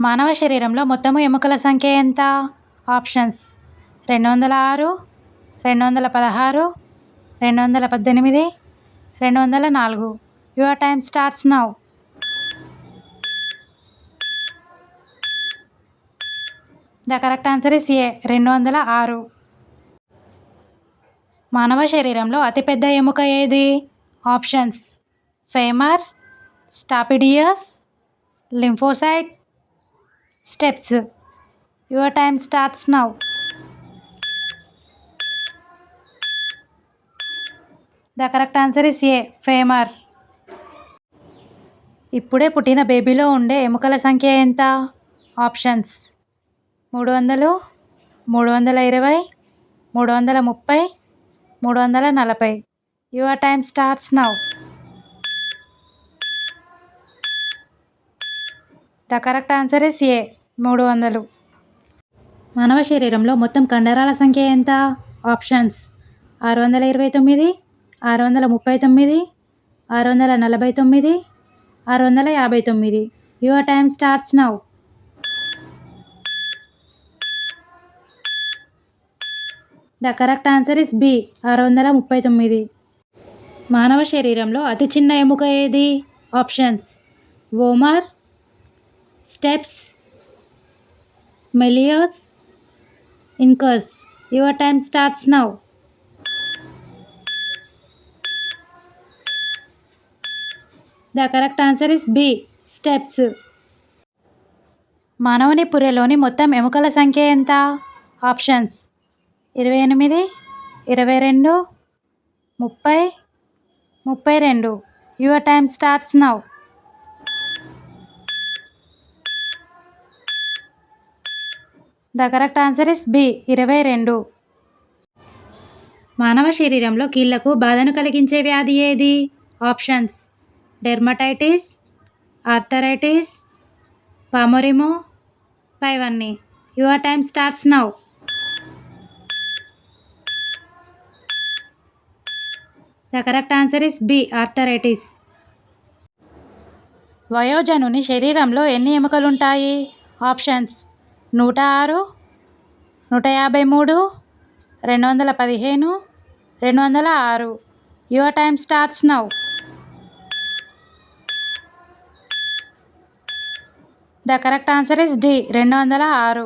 మానవ శరీరంలో మొత్తము ఎముకల సంఖ్య ఎంత? Options: 206, 216, 218, 204. Your time starts now. The correct answer is A, 206. మానవ శరీరంలో అతిపెద్ద ఎముక ఏది? Options: femur, stapedius, lymphocyte, steps. Your time starts now. The correct answer is A, femur. ఇప్పుడే పుట్టిన బేబీలో ఉండే ఎముకల సంఖ్య ఎంత? Options: 300, 320, 330, 340. Your time starts now. The correct answer is A, 300. మానవ శరీరంలో మొత్తం కండరాల సంఖ్య ఎంత? Options: 629, 639, 649, 659. Your time starts now. The correct answer is B, 639. మానవ శరీరంలో అతి చిన్న ఎముక ఏది? Options: vomer, stapes, malleus, incus. Your time starts now. The correct answer is B, stapes. మానవుని పుర్రెలోని మొత్తం ఎముకల సంఖ్య ఎంత? Options: 28, 22, 30, 32. Your time starts now. The correct answer is B, 22. మానవ శరీరంలో కీళ్లకు బాధను కలిగించే వ్యాధి ఏది? ఆప్షన్స్: డెర్మటైటిస్, ఆర్థరైటిస్, పామోరిమో, పైవన్నీ. Your time starts now. The correct answer is B, arthritis. వయోజనుని శరీరంలో ఎన్ని ఎముకలుంటాయి? Options: 106, 153, 215, 206. Your time starts now. The correct answer is D, 206.